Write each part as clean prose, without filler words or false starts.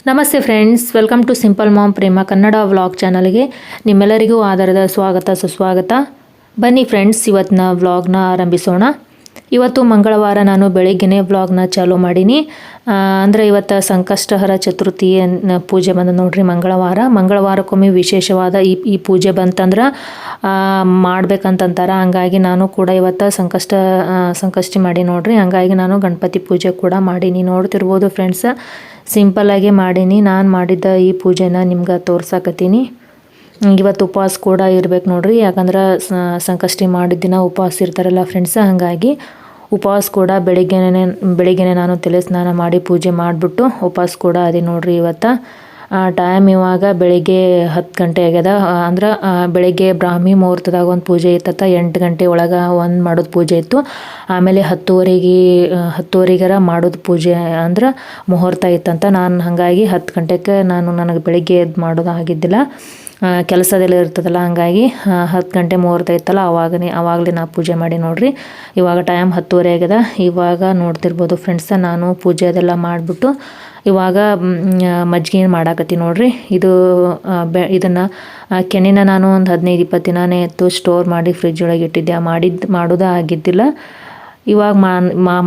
ನಮಸ್ತೆ friends, welcome to simple mom Prema Kannada vlog ಚಾನಲ್ಗೆ ನಿಮ್ಮೆಲ್ಲರಿಗೂ ಆಧಾರದ ಸ್ವಾಗತ ಸುಸ್ವಾಗತ. ಬನ್ನಿ ಫ್ರೆಂಡ್ಸ್, ಇವತ್ತಿನ ವ್ಲಾಗ್ನ ಆರಂಭಿಸೋಣ. ಇವತ್ತು ಮಂಗಳವಾರ ನಾನು ಬೆಳಿಗ್ಗೆನೇ ವ್ಲಾಗ್ನ ಚಾಲೂ ಮಾಡೀನಿ. ಅಂದರೆ ಇವತ್ತು ಸಂಕಷ್ಟಹರ ಚತುರ್ಥಿ ಪೂಜೆ ಬಂದು ನೋಡ್ರಿ. ಮಂಗಳವಾರಕ್ಕೊಮ್ಮೆ ವಿಶೇಷವಾದ ಈ ಪೂಜೆ ಬಂತಂದ್ರೆ ಮಾಡ್ಬೇಕಂತಂತಾರೆ. ಹಂಗಾಗಿ ನಾನು ಕೂಡ ಇವತ್ತು ಸಂಕಷ್ಟಿ ಮಾಡಿ ನೋಡ್ರಿ. ಹಂಗಾಗಿ ನಾನು ಗಣಪತಿ ಪೂಜೆ ಕೂಡ ಮಾಡೀನಿ. ನೋಡ್ತಿರ್ಬೋದು ಫ್ರೆಂಡ್ಸ್, ಸಿಂಪಲ್ಲಾಗಿ ಮಾಡೀನಿ. ನಾನು ಮಾಡಿದ್ದ ಈ ಪೂಜೆನ ನಿಮ್ಗೆ ತೋರ್ಸಾಕತ್ತೀನಿ. ಇವತ್ತು ಉಪವಾಸ ಕೂಡ ಇರ್ಬೇಕು ನೋಡ್ರಿ. ಯಾಕಂದ್ರೆ ಸಂಕಷ್ಟಿ ಮಾಡಿದ ದಿನ ಉಪವಾಸ ಇರ್ತಾರಲ್ಲ ಫ್ರೆಂಡ್ಸ್. ಹಾಗಾಗಿ ಉಪವಾಸ ಕೂಡ ಬೆಳಿಗ್ಗೆನೆ ನಾನು ತಲೆ ಸ್ನಾನ ಮಾಡಿ ಪೂಜೆ ಮಾಡಿಬಿಟ್ಟು ಉಪವಾಸ ಕೂಡ ಅದೇ ನೋಡ್ರಿ. ಇವತ್ತು ಟೈಮ್ ಇವಾಗ ಬೆಳಿಗ್ಗೆ 10 ಗಂಟೆ ಆಗ್ಯದ. ಅಂದ್ರೆ ಬೆಳಿಗ್ಗೆ ಬ್ರಾಹ್ಮಿ ಮುಹೂರ್ತದಾಗ ಒಂದು ಪೂಜೆ ಇತ್ತತ್ತ. 8 ಗಂಟೆ ಒಳಗೆ ಒಂದು ಮಾಡೋದು ಪೂಜೆ ಇತ್ತು. ಆಮೇಲೆ 10:30 ಮಾಡೋದು ಪೂಜೆ ಅಂದ್ರೆ ಮುಹೂರ್ತ ಇತ್ತಂತ. ನಾನು ಹಾಗಾಗಿ 10 ಗಂಟೆಗೆ ನನಗೆ ಬೆಳಿಗ್ಗೆ ಎದ್ದು ಮಾಡೋದು ಆಗಿದ್ದಿಲ್ಲ, ಕೆಲಸದೆಲ್ಲ ಇರ್ತದಲ್ಲ. ಹಂಗಾಗಿ 10 ಗಂಟೆ ಮುಹೂರ್ತ ಇತ್ತಲ್ಲ, ಅವಾಗಲೇ ನಾ ಪೂಜೆ ಮಾಡಿ ನೋಡ್ರಿ. ಇವಾಗ ಟೈಮ್ 10:30 ಆಗ್ಯದ. ಇವಾಗ ನೋಡ್ತಿರ್ಬೋದು ಫ್ರೆಂಡ್ಸ್, ನಾನು ಪೂಜೆ ಅದೆಲ್ಲ ಮಾಡಿಬಿಟ್ಟು ಇವಾಗ ಮಜ್ಜಿಗೆ ಮಾಡಾಕತ್ತೀನಿ ನೋಡ್ರಿ. ಇದನ್ನು ಕೆನೆನ ನಾನು ಒಂದು 15-20 ದಿನನೇ ಎತ್ತು ಸ್ಟೋರ್ ಮಾಡಿ ಫ್ರಿಜ್ ಒಳಗೆ ಇಟ್ಟಿದ್ದೆ. ಮಾಡೋದೇ ಆಗಿದ್ದಿಲ್ಲ. ಇವಾಗ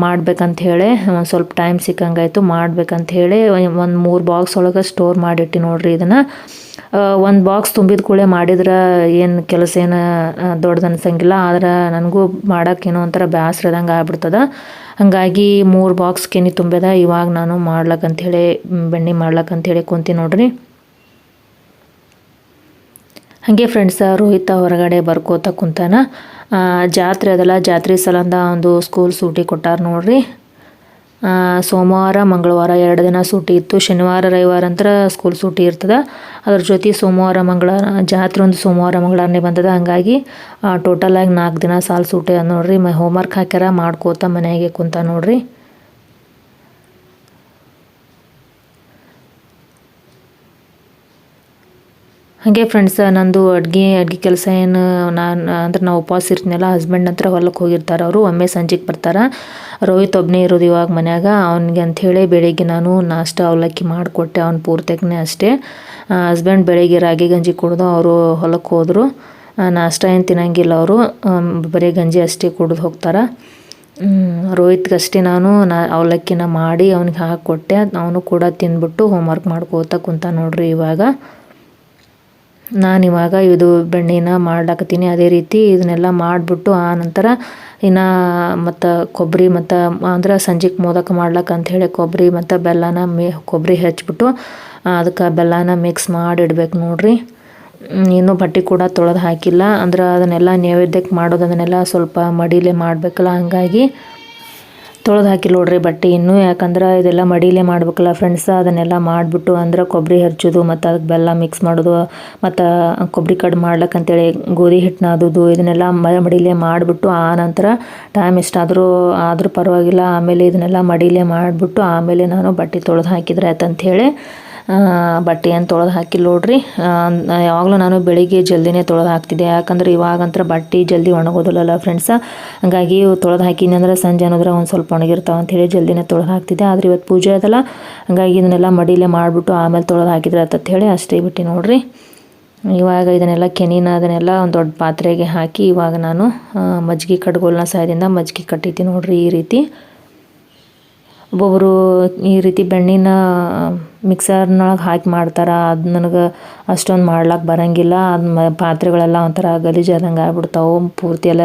ಮಾಡ್ಬೇಕಂತ ಹೇಳಿ ಒಂದು ಸ್ವಲ್ಪ ಟೈಮ್ ಸಿಕ್ಕಂಗಾಯ್ತು. ಮಾಡ್ಬೇಕಂತ ಹೇಳಿ ಒಂದು 3 ಬಾಕ್ಸ್ ಒಳಗೆ ಸ್ಟೋರ್ ಮಾಡಿಟ್ಟು ನೋಡ್ರಿ. ಇದನ್ನು ಒಂದು ಬಾಕ್ಸ್ ತುಂಬಿದ ಕೂಡಲೇ ಮಾಡಿದ್ರೆ ಏನು ಕೆಲಸ ಏನು ದೊಡ್ಡದು ಅನ್ಸಂಗಿಲ್ಲ. ಆದ್ರೆ ನನಗೂ ಮಾಡೋಕ್ಕೇನೋ ಒಂಥರ ಬೇಸರದಂಗೆ ಆಗ್ಬಿಡ್ತದೆ. ಹಾಗಾಗಿ 3 ಬಾಕ್ಸ್ ಕೆನೆ ತುಂಬಿದ. ಇವಾಗ ನಾನು ಬೆಣ್ಣೆ ಮಾಡ್ಲಕ್ಕಂಥೇಳಿ ಕುಂತೀನಿ ನೋಡ್ರಿ. ಹಾಗೆ ಫ್ರೆಂಡ್ಸ್, ರೋಹಿತ ಹೊರಗಡೆ ಬರ್ಕೋತ ಕುಂತಾನ. ಜಾತ್ರೆ ಅದಲ್ಲ, ಜಾತ್ರೆ ಸಲಂದ ಒಂದು ಸ್ಕೂಲ್ ಸೂಟಿ ಕೊಟ್ಟಾರ ನೋಡ್ರಿ. ಸೋಮವಾರ ಮಂಗಳವಾರ 2 ದಿನ ಸೂಟಿ ಇತ್ತು. ಶನಿವಾರ ರವಿವಾರ ಅಂತ ಸ್ಕೂಲ್ ಸೂಟಿ ಇರ್ತದೆ. ಅದ್ರ ಜೊತೆ ಸೋಮವಾರ ಮಂಗಳವಾರ ಜಾತ್ರೆ ಒಂದು ಸೋಮವಾರ ಮಂಗಳವಾರನೇ ಬಂದದ. ಹಂಗಾಗಿ ಟೋಟಲಾಗಿ 4 ದಿನ ಸಾಲು ಸೂಟಿ ಅದ ನೋಡ್ರಿ. ಹೋಮ್ವರ್ಕ್ ಹಾಕ್ಯಾರ, ಮಾಡ್ಕೋತ ಮನೆಯಾಗೆ ಕುಂತ ನೋಡ್ರಿ. ಹಾಗೆ ಫ್ರೆಂಡ್ಸ್, ನಂದು ಅಡ್ಗೆ ಕೆಲಸ ಏನು ನಾವು ಉಪವಾಸ ಇರ್ತೀನಲ್ಲ, ಹಸ್ಬೆಂಡ್ ಹತ್ರ ಹೊಲಕ್ಕೆ ಹೋಗಿರ್ತಾರೆ. ಅವರು ಒಮ್ಮೆ ಸಂಜೆಗೆ ಬರ್ತಾರೆ. ರೋಹಿತ್ ಒಬ್ಬನೇ ಇರೋದು ಇವಾಗ ಮನ್ಯಾಗ. ಅವನಿಗೆ ಅಂಥೇಳಿ ಬೆಳಿಗ್ಗೆ ನಾನು ನಾಷ್ಟ ಅವಲಕ್ಕಿ ಮಾಡಿಕೊಟ್ಟೆ. ಅವ್ನು ಪೂರ್ತಕ್ಕನೇ ಅಷ್ಟೇ. ಹಸ್ಬೆಂಡ್ ಬೆಳಿಗ್ಗೆ ರಾಗಿ ಗಂಜಿ ಕುಡಿದು ಅವರು ಹೊಲಕ್ಕೆ ಹೋದರು. ನಾಷ್ಟ ಏನು ತಿನ್ನಂಗಿಲ್ಲ ಅವರು, ಬರೀ ಗಂಜಿ ಅಷ್ಟೇ ಕುಡಿದು ಹೋಗ್ತಾರೆ. ರೋಹಿತ್ಗಷ್ಟೇ ನಾನು ಅವಲಕ್ಕಿನ ಮಾಡಿ ಅವ್ನಿಗೆ ಹಾಕಿಕೊಟ್ಟೆ. ಅವನು ಕೂಡ ತಿಂದ್ಬಿಟ್ಟು ಹೋಮ್ವರ್ಕ್ ಮಾಡ್ಕೋತ ಕುಂತ ನೋಡ್ರಿ. ನಾನಿವಾಗ ಇದು ಬೆಣ್ಣೆನ ಮಾಡ್ಲಾಕತ್ತೀನಿ. ಅದೇ ರೀತಿ ಇದನ್ನೆಲ್ಲ ಮಾಡಿಬಿಟ್ಟು ಆನಂತರ ಇನ್ನು ಮತ್ತು ಕೊಬ್ಬರಿ ಮತ್ತು ಅಂದ್ರೆ ಸಂಜೆಗೆ ಮೋದಕ ಮಾಡ್ಲಕ್ಕಂಥೇಳಿ ಕೊಬ್ಬರಿ ಮತ್ತು ಬೆಲ್ಲನ ಕೊಬ್ಬರಿ ಹೆಚ್ಚಿಬಿಟ್ಟು ಅದಕ್ಕೆ ಬೆಲ್ಲನ ಮಿಕ್ಸ್ ಮಾಡಿಡ್ಬೇಕು ನೋಡ್ರಿ. ಇನ್ನೂ ಬಟ್ಟೆ ಕೂಡ ತೊಳೆದು ಹಾಕಿಲ್ಲ. ಅಂದ್ರೆ ಅದನ್ನೆಲ್ಲ ನೈವೇದ್ಯಕ್ಕೆ ಮಾಡೋದು, ಅದನ್ನೆಲ್ಲ ಸ್ವಲ್ಪ ಮಡಿಲೇ ಮಾಡಬೇಕಲ್ಲ. ಹಂಗಾಗಿ ತೊಳೆದು ಹಾಕಿಲ್ಲ ನೋಡ್ರಿ ಬಟ್ಟೆ ಇನ್ನೂ. ಯಾಕಂದ್ರೆ ಇದೆಲ್ಲ ಮಡಿಲೇ ಮಾಡ್ಬೇಕಲ್ಲ ಫ್ರೆಂಡ್ಸ್. ಅದನ್ನೆಲ್ಲ ಮಾಡಿಬಿಟ್ಟು ಅಂದ್ರೆ ಕೊಬ್ಬರಿ ಹಚ್ಚೋದು ಮತ್ತು ಅದಕ್ಕೆ ಬೆಲ್ಲ ಮಿಕ್ಸ್ ಮಾಡೋದು ಮತ್ತು ಕೊಬ್ಬರಿ ಕಡ್ ಮಾಡ್ಲಕ್ಕಂತೇಳಿ ಗೋಧಿ ಹಿಟ್ಟನ್ನ ಅದುದು, ಇದನ್ನೆಲ್ಲ ಮಡಿಲೇ ಮಾಡಿಬಿಟ್ಟು ಆನಂತರ ಟೈಮ್ ಎಷ್ಟಾದರೂ ಆದರೂ ಪರವಾಗಿಲ್ಲ, ಆಮೇಲೆ ಇದನ್ನೆಲ್ಲ ಮಡಿಲೇ ಮಾಡಿಬಿಟ್ಟು ಆಮೇಲೆ ನಾನು ಬಟ್ಟೆ ತೊಳೆದು ಹಾಕಿದ್ರೆ ಆಯ್ತಂಥೇಳಿ ಬಟ್ಟೆ ಏನು ತೊಳೆದು ಹಾಕಿಲ್ಲ ನೋಡ್ರಿ. ಯಾವಾಗಲೂ ನಾನು ಬೆಳಿಗ್ಗೆ ಜಲ್ದಿನೇ ತೊಳೆದು ಹಾಕ್ತಿದ್ದೆ. ಯಾಕಂದ್ರೆ ಇವಾಗಂತ್ರ ಬಟ್ಟೆ ಜಲ್ದಿ ಒಣಗೋದಿಲ್ಲಲ್ಲ ಫ್ರೆಂಡ್ಸ. ಹಾಗಾಗಿ ತೊಳೆದು ಹಾಕಿನಿ ಅಂದ್ರೆ ಸಂಜೆ ಅನ್ನೋದ್ರೆ ಒಂದು ಸ್ವಲ್ಪ ಒಣಗಿರ್ತಾವೆ ಅಂಥೇಳಿ ಜಲ್ದಿನೇ ತೊಳೆದು ಹಾಕ್ತಿದ್ದೆ. ಆದರೆ ಇವತ್ತು ಪೂಜೆ ಅದಲ್ಲ, ಹಾಗಾಗಿ ಇದನ್ನೆಲ್ಲ ಮಡಿಲೇ ಮಾಡಿಬಿಟ್ಟು ಆಮೇಲೆ ತೊಳೆದು ಹಾಕಿದ್ರೆ ಆಯ್ತಂಥೇಳಿ ಅಷ್ಟೇ ಬಿಟ್ಟು ನೋಡ್ರಿ. ಇವಾಗ ಇದನ್ನೆಲ್ಲ ಅದನ್ನೆಲ್ಲ ಒಂದು ದೊಡ್ಡ ಪಾತ್ರೆಗೆ ಹಾಕಿ ಇವಾಗ ನಾನು ಮಜ್ಜಿಗೆ ಕಡ್ಗೋಲ್ನ ಸಹಾಯದಿಂದ ಮಜ್ಜಿಗೆ ಕಟ್ಟಿದ್ದೀನಿ ನೋಡ್ರಿ. ಈ ರೀತಿ ಒಬ್ಬೊಬ್ಬರು ಈ ರೀತಿ ಬೆಣ್ಣಿನ ಮಿಕ್ಸರ್ನೊಳಗೆ ಹಾಕಿ ಮಾಡ್ತಾರೆ. ಅದು ನನಗೆ ಅಷ್ಟೊಂದು ಮಾಡ್ಲಿಕ್ಕೆ ಬರೋಂಗಿಲ್ಲ. ಪಾತ್ರೆಗಳೆಲ್ಲ ಒಂಥರ ಗಲೀಜಾದಂಗೆ ಆಗ್ಬಿಡ್ತಾವೆ, ಪೂರ್ತಿ ಎಲ್ಲ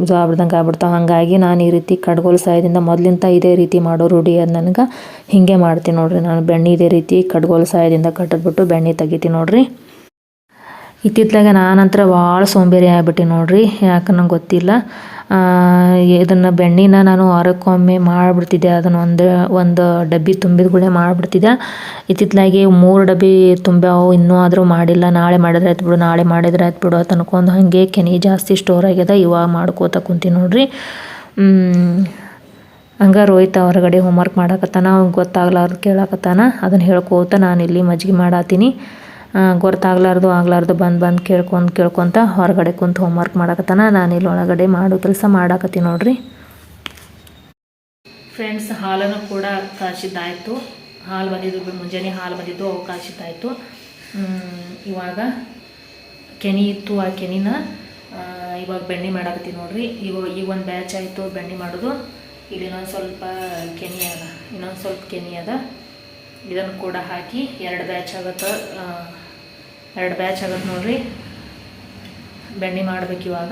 ಇದು ಆಗ್ಬಿಡ್ದಂಗೆ ಆಗ್ಬಿಡ್ತಾವೆ. ಹಾಗಾಗಿ ನಾನು ಈ ರೀತಿ ಕಡ್ಗೋಲು ಸಹಾಯದಿಂದ ಮೊದಲಿಂದ ಇದೇ ರೀತಿ ಮಾಡೋ ರೂಢಿ ಅದು ನನಗೆ. ಹೀಗೆ ಮಾಡ್ತೀನಿ ನೋಡ್ರಿ. ನಾನು ಬೆಣ್ಣೆ ಇದೇ ರೀತಿ ಕಡ್ಗೋಲು ಸಹಾಯದಿಂದ ಕಟ್ಟಿದ್ಬಿಟ್ಟು ಬೆಣ್ಣೆ ತೆಗಿತೀನಿ ನೋಡ್ರಿ. ಇತ್ತಿತ್ತಲಾಗೆ ನಾನಂತರ ಭಾಳ ಸೋಂಬೇರಿ ಆಗ್ಬಿಟ್ಟು ನೋಡ್ರಿ. ಯಾಕೆ ನಂಗೆ ಗೊತ್ತಿಲ್ಲ. ಇದನ್ನು ಬೆಣ್ಣೆನ ನಾನು ವಾರಕ್ಕೊಮ್ಮೆ ಮಾಡಿಬಿಡ್ತಿದ್ದೆ. ಅದನ್ನು ಒಂದು ಡಬ್ಬಿ ತುಂಬಿದ ಮಾಡಿಬಿಡ್ತಿದ್ದೆ. ಇತ್ತಿತ್ತಲಾಗಿ 3 ಡಬ್ಬಿ ತುಂಬ್ಯಾವು, ಇನ್ನೂ ಆದರೂ ಮಾಡಿಲ್ಲ. ನಾಳೆ ಮಾಡಿದ್ರೆ ಆಯ್ತು ಬಿಡು ಅಂತ ಅನ್ಕೊಂಡು ಹಾಗೆ ಕೆನೆ ಜಾಸ್ತಿ ಸ್ಟೋರ್ ಆಗ್ಯದ. ಇವಾಗ ಮಾಡ್ಕೋತ ಕುಂತೀನಿ ನೋಡ್ರಿ. ಹಂಗೆ ರೋಹಿತ ಹೊರಗಡೆ ಹೋಮ್ವರ್ಕ್ ಮಾಡಕತ್ತಾನ. ಅವ್ನಿಗೆ ಗೊತ್ತಾಗ್ಲಾರ್ದು ಕೇಳಕತ್ತಾನ. ಅದನ್ನು ಹೇಳ್ಕೋತ ನಾನಿಲ್ಲಿ ಮಜ್ಜಿಗೆ ಮಾಡತ್ತೀನಿ. ಗೊತ್ತಾಗ್ಲಾರ್ದು ಬಂದು ಕೇಳ್ಕೊತ ಹೊರಗಡೆ ಕುಂತು ಹೋಮ್ವರ್ಕ್ ಮಾಡಕತ್ತಾನ. ನಾನಿಲ್ಲಿ ಒಳಗಡೆ ಮಾಡೋ ಕೆಲಸ ಮಾಡಾಕತ್ತೀನಿ ನೋಡ್ರಿ. ಫ್ರೆಂಡ್ಸ್, ಹಾಲನ್ನು ಕೂಡ ಕಾಯಿಸಿದ್ದಾಯಿತು. ಹಾಲು ಬಂದಿದ್ದು ಮುಂಜಾನೆ ಹಾಲು ಬಂದಿದ್ದು ಅವಕಾಶಿತಾಯಿತು. ಇವಾಗ ಕೆನೆ ಇತ್ತು, ಆ ಕೆನಿನ ಇವಾಗ ಬೆಣ್ಣೆ ಮಾಡಾಕತ್ತೀನಿ ನೋಡ್ರಿ. ಈಗ ಒಂದು ಬ್ಯಾಚ್ ಆಯಿತು ಬೆಣ್ಣೆ ಮಾಡೋದು. ಇಲ್ಲಿ ಇನ್ನೊಂದು ಸ್ವಲ್ಪ ಕೆನೆ ಅದ, ಇದನ್ನು ಕೂಡ ಹಾಕಿ 2 ಬ್ಯಾಚ್ ಆಗುತ್ತೆ ನೋಡ್ರಿ. ಬೆಣ್ಣೆ ಮಾಡ್ಬೇಕು ಇವಾಗ.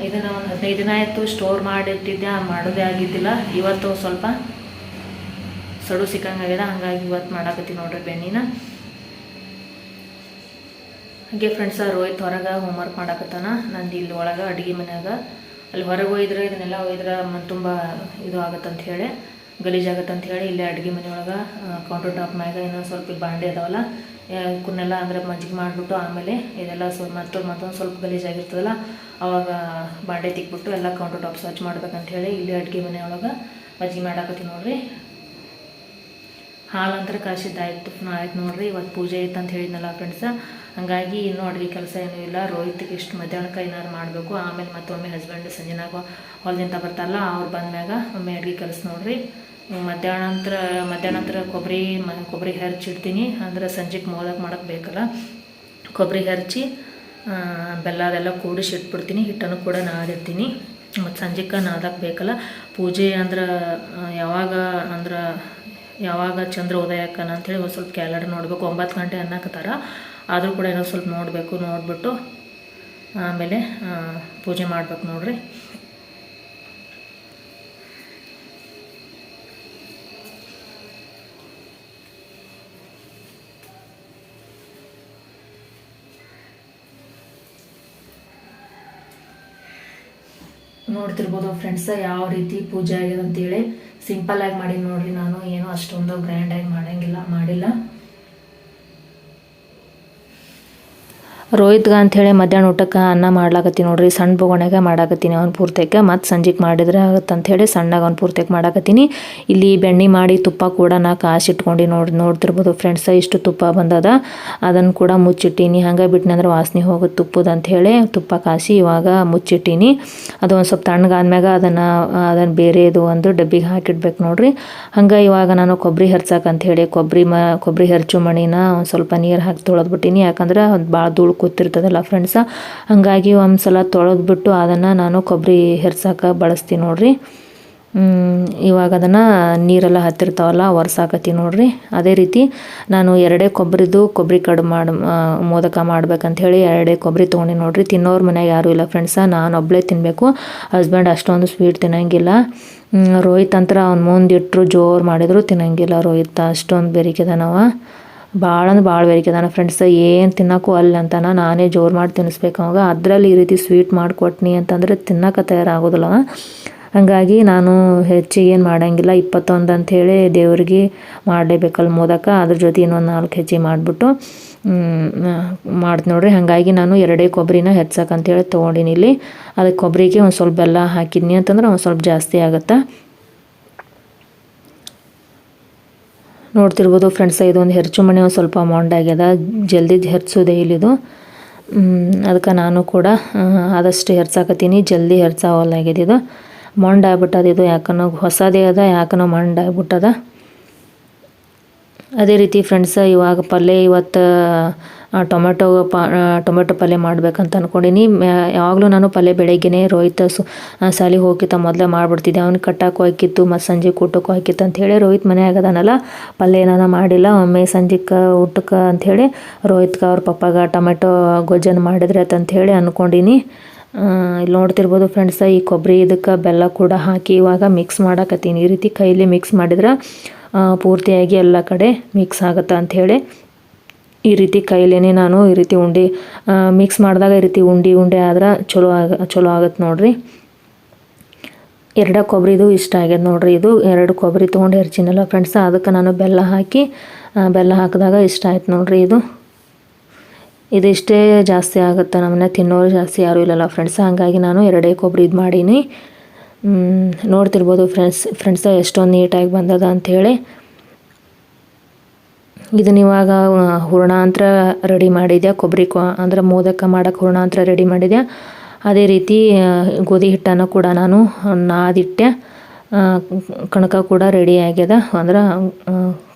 ಇದನ್ನು ಒಂದು 15 ದಿನ ಆಯಿತು ಸ್ಟೋರ್ ಮಾಡಿಟ್ಟಿದ್ದೆ, ಮಾಡೋದೇ ಆಗಿದ್ದಿಲ್ಲ. ಇವತ್ತು ಸ್ವಲ್ಪ ಸಡು ಸಿಕ್ಕಂಗಾಗ್ಯದ, ಹಂಗಾಗಿ ಇವತ್ತು ಮಾಡಾಕತ್ತೀನಿ ನೋಡ್ರಿ ಬೆಣ್ಣಿನ. ಹಾಗೆ ಫ್ರೆಂಡ್ಸ, ರೋಹಿತ್ ಹೊರಗೆ ಹೋಮ್ವರ್ಕ್ ಮಾಡಾಕತ್ತಾನ. ನಂದು ಇಲ್ಲಿ ಒಳಗೆ ಅಡುಗೆ ಮನ್ಯಾಗ. ಅಲ್ಲಿ ಹೊರಗೆ ಒಯ್ದ್ರೆ ಇದನ್ನೆಲ್ಲ ಒಯ್ದ್ರೆ ತುಂಬ ಇದು ಆಗುತ್ತಂತ ಹೇಳಿ, ಗಲೀಜಾಗತ್ತಂತ ಹೇಳಿ ಇಲ್ಲೇ ಅಡುಗೆ ಮನೆಯೊಳಗೆ ಕೌಂಟರ್ ಟಾಪ್ ಮ್ಯಾಗ ಇನ್ನೊಂದು ಸ್ವಲ್ಪ ಬಾಂಡೆ ಅದಾವಲ್ಲ, ಇವನ್ನೆಲ್ಲ ಅಂದರೆ ಮಜ್ಜಿಗೆ ಮಾಡಿಬಿಟ್ಟು ಆಮೇಲೆ ಇದೆಲ್ಲ ಮತ್ತೊಂದು ಸ್ವಲ್ಪ ಗಲೀಜಾಗಿರ್ತದಲ್ಲ, ಆವಾಗ ಬಾಂಡೆ ತಿಕ್ಬಿಟ್ಟು ಎಲ್ಲ ಕೌಂಟರ್ ಟಾಪ್ ಸ್ವಚ್ಛ ಮಾಡ್ಬೇಕಂತ ಹೇಳಿ ಇಲ್ಲೇ ಅಡುಗೆ ಮನೆಯೊಳಗೆ ಮಜ್ಜಿಗೆ ಮಾಡಾಕತ್ತೀನಿ ನೋಡ್ರಿ. ಹಾಲಂತರ ಕಾಸಿದ್ದಾಯ್ತು ನೋಡ್ರಿ. ಇವತ್ತು ಪೂಜೆ ಇತ್ತು ಅಂತ ಹೇಳಿದ್ನಲ್ಲ ಫ್ರೆಂಡ್ಸ, ಹಾಗಾಗಿ ಇನ್ನೂ ಅಡುಗೆ ಕೆಲಸ ಏನೂ ಇಲ್ಲ. ರೋಹಿತ್ಗೆ ಇಷ್ಟು ಮಧ್ಯಾಹ್ನಕ್ಕೆ ಏನಾರು ಮಾಡಬೇಕು. ಆಮೇಲೆ ಮತ್ತೊಮ್ಮೆ ಹಸ್ಬೆಂಡ್ ಸಂಜೆನಾಗ ಹೊಲದಿಂದ ಬರ್ತಾರಲ್ಲ, ಅವ್ರು ಬಂದ್ಮ್ಯಾಗ ಒಮ್ಮೆ ಅಡುಗೆ ಕೆಲಸ ನೋಡ್ರಿ. ಮಧ್ಯಾಹ್ನ ಕೊಬ್ಬರಿ ಹೆರ್ಚಿಡ್ತೀನಿ, ಅಂದ್ರೆ ಸಂಜೆಗೆ ಮೋದಕ ಮಾಡೋಕ್ಕೆ ಬೇಕಲ್ಲ. ಕೊಬ್ಬರಿ ಹೆರ್ಚಿ ಬೆಲ್ಲ ಅದೆಲ್ಲ ಕೂಡಿಸಿ ಇಟ್ಬಿಡ್ತೀನಿ. ಹಿಟ್ಟನ್ನು ಕೂಡ ನಾದಿರ್ತೀನಿ, ಮತ್ತು ಸಂಜೆಗೆ ನಾದಕ್ಕೆ ಬೇಕಲ್ಲ. ಪೂಜೆ ಅಂದ್ರೆ ಯಾವಾಗ ಚಂದ್ರ ಉದಯಕ್ಕನ ಅಂಥೇಳಿ ಒಂದು ಸ್ವಲ್ಪ ಕ್ಯಾಲೆಂಡರ್ ನೋಡಬೇಕು. 9 ಗಂಟೆ ಅನ್ನಕತ್ತಾರ, ಆದರೂ ಕೂಡ ಏನೋ ಸ್ವಲ್ಪ ನೋಡಿಬಿಟ್ಟು ಆಮೇಲೆ ಪೂಜೆ ಮಾಡ್ಬೇಕು ನೋಡ್ರಿ. ನೋಡ್ತಿರ್ಬೋದು ಫ್ರೆಂಡ್ಸ್ ಯಾವ ರೀತಿ ಪೂಜೆ ಆಗಿದೆ ಅಂತೇಳಿ. ಸಿಂಪಲ್ಲಾಗಿ ಮಾಡಿ ನೋಡ್ರಿ, ನಾನು ಏನೋ ಅಷ್ಟೊಂದು ಗ್ರ್ಯಾಂಡಾಗಿ ಮಾಡಿಲ್ಲ. ರೋಹಿತ್ಗೆ ಅಂಥೇಳಿ ಮಧ್ಯಾಹ್ನ ಊಟಕ್ಕೆ ಅನ್ನ ಮಾಡ್ಲಾಕತ್ತೀನಿ ನೋಡ್ರಿ. ಸಣ್ಣ ಬೊಗಣೆಗೆ ಮಾಡಾಕತ್ತೀನಿ ಅವ್ನು ಪೂರ್ತಕ್ಕೆ, ಮತ್ತು ಸಂಜೆಗೆ ಮಾಡಿದ್ರೆ ಆಗುತ್ತೆ ಅಂಥೇಳಿ ಸಣ್ಣಗೆ ಅವ್ನು ಪೂರ್ತಕ್ಕೆ ಮಾಡಾಕತ್ತೀನಿ. ಇಲ್ಲಿ ಬೆಣ್ಣೆ ಮಾಡಿ ತುಪ್ಪ ಕೂಡ ನಾ ಕಾಸಿಟ್ಕೊಂಡು ನೋಡ್ತಿರ್ಬೋದು ಫ್ರೆಂಡ್ಸ, ಇಷ್ಟು ತುಪ್ಪ ಬಂದದ. ಅದನ್ನು ಕೂಡ ಮುಚ್ಚಿಟ್ಟೀನಿ. ಹಂಗೆ ಬಿಟ್ಟಿನಿ ಅಂದ್ರೆ ವಾಸನೆ ಹೋಗುತ್ತೆ ತುಪ್ಪದ ಅಂಥೇಳಿ ತುಪ್ಪ ಕಾಸಿ ಇವಾಗ ಮುಚ್ಚಿಟ್ಟೀನಿ. ಅದು ಒಂದು ಸ್ವಲ್ಪ ತಣ್ಣಗಾದ್ಮ್ಯಾಗ ಅದನ್ನು ಬೇರೆದು ಒಂದು ಡಬ್ಬಿಗೆ ಹಾಕಿಡ್ಬೇಕು ನೋಡ್ರಿ. ಹಂಗೆ ಇವಾಗ ನಾನು ಕೊಬ್ಬರಿ ಹೆರ್ಸಕ್ಕಂಥೇಳಿ ಕೊಬ್ಬರಿ ಹೆರ್ಚು ಮಣಿನ ಒಂದು ಸ್ವಲ್ಪ ನೀರು ಹಾಕಿ ತೊಳೆದ್ಬಿಟ್ಟಿನಿ. ಯಾಕಂದ್ರೆ ಅದು ಭಾಳ ಧೂಳು ಕೂತಿರ್ತದಲ್ಲ ಫ್ರೆಂಡ್ಸ, ಹಾಗಾಗಿ ಒಂದು ಸಲ ತೊಳೆದ್ಬಿಟ್ಟು ಅದನ್ನು ನಾನು ಕೊಬ್ಬರಿ ಹೆರ್ಸಕ್ಕೆ ಬಳಸ್ತೀನಿ ನೋಡ್ರಿ. ಇವಾಗ ಅದನ್ನು ನೀರೆಲ್ಲ ಹತ್ತಿರ್ತಾವಲ್ಲ ಒರೆಸಾಕತ್ತೀನಿ ನೋಡ್ರಿ. ಅದೇ ರೀತಿ ನಾನು 2 ಕೊಬ್ಬರಿ ಕಡುಬು ಮೋದಕ ಮಾಡ್ಬೇಕಂಥೇಳಿ 2 ಕೊಬ್ಬರಿ ತೊಗೊಂಡು ನೋಡ್ರಿ. ತಿನ್ನೋರು ಮನ್ಯಾಗ ಯಾರೂ ಇಲ್ಲ ಫ್ರೆಂಡ್ಸ, ನಾನು ಒಬ್ಬಳೇ ತಿನ್ನಬೇಕು. ಹಸ್ಬೆಂಡ್ ಅಷ್ಟೊಂದು ಸ್ವೀಟ್ ತಿನ್ನಂಗಿಲ್ಲ. ರೋಹಿತ್ ಅಂತರ ಅವ್ನು ಮುಂದಿಟ್ಟರು ಜೋರು ಮಾಡಿದ್ರು ತಿನ್ನಂಗಿಲ್ಲ. ರೋಹಿತ್ ಅಷ್ಟೊಂದು ಬೆರಿಕೆದಾನವ, ಭಾಳ ಬೆರಿಕೆದಾನ ಫ್ರೆಂಡ್ಸ್. ಏನು ತಿನ್ನೋಕ್ಕೂ ಅಲ್ಲಿ ಅಂತಾನ, ನಾನೇ ಜೋರು ಮಾಡಿ ತಿನ್ನಿಸ್ಬೇಕು ಅವಾಗ. ಅದರಲ್ಲಿ ಈ ರೀತಿ ಸ್ವೀಟ್ ಮಾಡಿಕೊಟ್ನಿ ಅಂತಂದರೆ ತಿನ್ನೋಕೆ ತಯಾರಾಗೋದಿಲ್ಲ. ಹಾಗಾಗಿ ನಾನು ಹೆಚ್ಚಿಗೆ ಏನು ಮಾಡೋಂಗಿಲ್ಲ. 21 ಅಂಥೇಳಿ ದೇವ್ರಿಗೆ ಮಾಡಲೇಬೇಕಲ್ಲ ಮೋದಕ, ಅದ್ರ ಜೊತೆ ಇನ್ನೊಂದು 4 ಹೆಜ್ಜೆ ಮಾಡಿಬಿಟ್ಟು ಮಾಡ್ತೀನಿ ನೋಡ್ರಿ. ಹಾಗಾಗಿ ನಾನು 2 ಕೊಬ್ಬರಿನ ಹೆಚ್ಚಕ್ಕಂಥೇಳಿ ತೊಗೊಂಡಿನಿ ಇಲ್ಲಿ. ಅದಕ್ಕೆ ಕೊಬ್ಬರಿಗೆ ಒಂದು ಸ್ವಲ್ಪ ಬೆಲ್ಲ ಹಾಕಿದ್ನಿ ಅಂತಂದ್ರೆ ಒಂದು ಸ್ವಲ್ಪ ಜಾಸ್ತಿ ಆಗುತ್ತೆ. ನೋಡ್ತಿರ್ಬೋದು ಫ್ರೆಂಡ್ಸ, ಇದೊಂದು ಹೆರ್ಚು ಮಣಿ ಒಂದು ಸ್ವಲ್ಪ ಮೊಂಡಾಗ್ಯದ, ಜಲ್ದಿ ಹೆರ್ಸೋದೇ ಇಲ್ಲಿದು. ಅದಕ್ಕೆ ನಾನು ಕೂಡ ಆದಷ್ಟು ಹೆರ್ಸಾಕತ್ತೀನಿ, ಜಲ್ದಿ ಹೆರ್ಸಾವಲ್ಲಾಗ್ಯದ. ಇದು ಮೊಂಡಾಗ್ಬಿಟ್ಟದ, ಇದು ಯಾಕನೋ ಹೊಸದೇ ಅದ, ಯಾಕನೋ ಮೊಂಡಾಗ್ಬಿಟ್ಟದ. ಅದೇ ರೀತಿ ಫ್ರೆಂಡ್ಸ, ಇವಾಗ ಪಲ್ಯ ಇವತ್ತು ಟೊಮೆಟೊ ಪಲ್ಯ ಮಾಡ್ಬೇಕಂತ ಅಂದ್ಕೊಂಡಿನಿ. ಯಾವಾಗಲೂ ನಾನು ಪಲ್ಯ ಬೆಳಗ್ಗೆನೇ ರೋಹಿತ್ ಸಾಲಿಗೆ ಹೋಗಿತ್ತ ಮೊದಲೇ ಮಾಡಿಬಿಡ್ತಿದ್ದೆ. ಅವ್ನಿಗೆ ಕಟ್ಟಾಕು ಹಾಕಿತ್ತು ಮತ್ತು ಸಂಜೆ ಊಟಕ್ಕೂ ಹಾಕಿತ್ತು ಅಂಥೇಳಿ. ರೋಹಿತ್ ಮನೆ ಆಗದಾನಲ್ಲ, ಪಲ್ಯ ಏನಾನ ಮಾಡಿಲ್ಲ. ಒಮ್ಮೆ ಸಂಜೆಗೆ ಊಟಕ್ಕೆ ಅಂಥೇಳಿ ರೋಹಿತ್ಗೆ ಅವ್ರ ಪಪ್ಪಾಗ ಟೊಮೆಟೊ ಗೊಜ್ಜನ್ನು ಮಾಡಿದ್ರೆ ಅಂಥೇಳಿ ಅಂದ್ಕೊಂಡಿನಿ. ಇಲ್ಲಿ ನೋಡ್ತಿರ್ಬೋದು ಫ್ರೆಂಡ್ಸ, ಈ ಕೊಬ್ಬರಿ ಇದಕ್ಕೆ ಬೆಲ್ಲ ಕೂಡ ಹಾಕಿ ಇವಾಗ ಮಿಕ್ಸ್ ಮಾಡಾಕತ್ತೀನಿ. ಈ ರೀತಿ ಕೈಲಿ ಮಿಕ್ಸ್ ಮಾಡಿದ್ರೆ ಪೂರ್ತಿಯಾಗಿ ಎಲ್ಲ ಕಡೆ ಮಿಕ್ಸ್ ಆಗುತ್ತೆ ಅಂಥೇಳಿ ಈ ರೀತಿ ಕೈಲೇನೆ ನಾನು ಈ ರೀತಿ ಉಂಡೆ ಮಿಕ್ಸ್ ಮಾಡಿದಾಗ ಈ ರೀತಿ ಉಂಡೆ ಆದ್ರೆ ಚಲೋ ಆಗುತ್ತೆ ನೋಡ್ರಿ. 2 ಕೊಬ್ಬರಿದು ಇಷ್ಟ ಆಗ್ಯದ ನೋಡ್ರಿ. ಇದು 2 ಕೊಬ್ಬರಿ ತೊಗೊಂಡು ಹೆರ್ಚಿನಲ್ಲ ಫ್ರೆಂಡ್ಸ್, ಅದಕ್ಕೆ ನಾನು ಬೆಲ್ಲ ಹಾಕಿದಾಗ ಇಷ್ಟ ಆಯ್ತು ನೋಡ್ರಿ. ಇದು ಇಷ್ಟೇ ಜಾಸ್ತಿ ಆಗುತ್ತೆ, ನಮ್ಮನ್ನ ತಿನ್ನೋರು ಜಾಸ್ತಿ ಯಾರೂ ಇಲ್ಲಲ್ಲ ಫ್ರೆಂಡ್ಸ್. ಹಾಗಾಗಿ ನಾನು 2 ಕೊಬ್ಬರಿ ಇದು ಮಾಡೀನಿ. ನೋಡ್ತಿರ್ಬೋದು ಫ್ರೆಂಡ್ಸ ಎಷ್ಟೊಂದು ನೀಟಾಗಿ ಬಂದದ ಅಂಥೇಳಿ. ಇದನ್ನ ಇವಾಗ ಹೂರ್ಣಾಂತರ ರೆಡಿ ಮಾಡಿದೆ. ಕೊಬ್ಬರಿ ಅಂದ್ರೆ ಮೋದಕ ಮಾಡೋಕ್ಕೆ ಹೂರ್ಣಾಂತರ ರೆಡಿ ಮಾಡಿದೆ. ಅದೇ ರೀತಿ ಗೋಧಿ ಹಿಟ್ಟನ್ನು ಕೂಡ ನಾನು ನಾದಿಟ್ಟೆ. ಕಣಕ ಕೂಡ ರೆಡಿ ಆಗ್ಯದ, ಅಂದ್ರೆ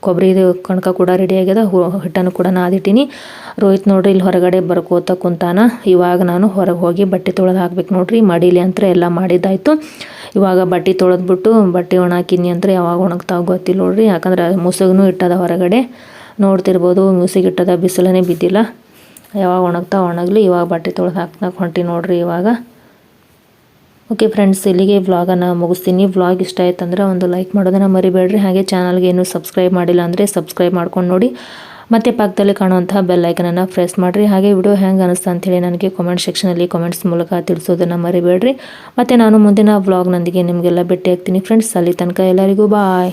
ಕೊಬ್ಬರಿದು ಕಣಕ ಕೂಡ ರೆಡಿ ಆಗ್ಯದ. ಹಿಟ್ಟನ್ನು ಕೂಡ ನಾದಿಟ್ಟಿನಿ. ರೋಹಿತ್ ನೋಡ್ರಿ ಇಲ್ಲಿ ಹೊರಗಡೆ ಬರ್ಕೋತ ಕುಂತಾನ. ಇವಾಗ ನಾನು ಹೊರಗೆ ಹೋಗಿ ಬಟ್ಟೆ ತೊಳೆದು ಹಾಕ್ಬೇಕು ನೋಡ್ರಿ. ಮಡಿಲಿ ಅಂತ ಎಲ್ಲ ಮಾಡಿದ್ದಾಯ್ತು. ಇವಾಗ ಬಟ್ಟೆ ತೊಳೆದ್ಬಿಟ್ಟು ಬಟ್ಟೆ ಒಣಾಕಿನಿ ಅಂದ್ರೆ ಯಾವಾಗ ಒಣಗ್ತಾವ ಗೊತ್ತಿಲ್ಲ ನೋಡ್ರಿ. ಯಾಕಂದ್ರೆ ಮುಸುಗನು ಇಟ್ಟದ ಹೊರಗಡೆ ನೋಡ್ತಿರ್ಬೋದು. ಮುಸುಗ್ ಇಟ್ಟದ, ಬಿಸಿಲನೇ ಬಿದ್ದಿಲ್ಲ. ಯಾವಾಗ ಒಣಗಲಿ. ಇವಾಗ ಬಟ್ಟೆ ತೊಳೆದು ಹಾಕ್ನಾಕ ಹೊಂಟಿ ನೋಡ್ರಿ ಇವಾಗ. ಓಕೆ ಫ್ರೆಂಡ್ಸ್, ಇಲ್ಲಿಗೆ ವ್ಲಾಗನ್ನು ಮುಗಿಸ್ತೀನಿ. ವ್ಲಾಗ್ ಇಷ್ಟ ಆಯ್ತಂದ್ರೆ ಒಂದು ಲೈಕ್ ಮಾಡೋದನ್ನು ಮರಿಬೇಡ್ರಿ. ಹಾಗೆ ಚಾನಲ್ಗೆ ಇನ್ನೂ ಸಬ್ಸ್ಕ್ರೈಬ್ ಮಾಡಿಲ್ಲ ಅಂದರೆ ಸಬ್ಸ್ಕ್ರೈಬ್ ಮಾಡ್ಕೊಂಡು ನೋಡಿ. ಮತ್ತು ಪಕ್ಕದಲ್ಲಿ ಕಾಣುವಂತಹ ಬೆಲ್ ಐಕನನ್ನು ಪ್ರೆಸ್ ಮಾಡಿರಿ. ಹಾಗೆ ವಿಡಿಯೋ ಹೆಂಗೆ ಅನಿಸ್ತಾ ಅಂಥೇಳಿ ನನಗೆ ಕಾಮೆಂಟ್ ಸೆಕ್ಷನಲ್ಲಿ ಕಾಮೆಂಟ್ಸ್ ಮೂಲಕ ತಿಳಿಸೋದನ್ನು ಮರಿಬೇಡ್ರಿ. ಮತ್ತು ನಾನು ಮುಂದಿನ ವ್ಲಾಗ್ನೊಂದಿಗೆ ನಿಮಗೆಲ್ಲ ಭೇಟಿ ಆಗ್ತೀನಿ ಫ್ರೆಂಡ್ಸ್. ಅಲ್ಲಿ ತನಕ ಎಲ್ಲರಿಗೂ ಬಾಯ್.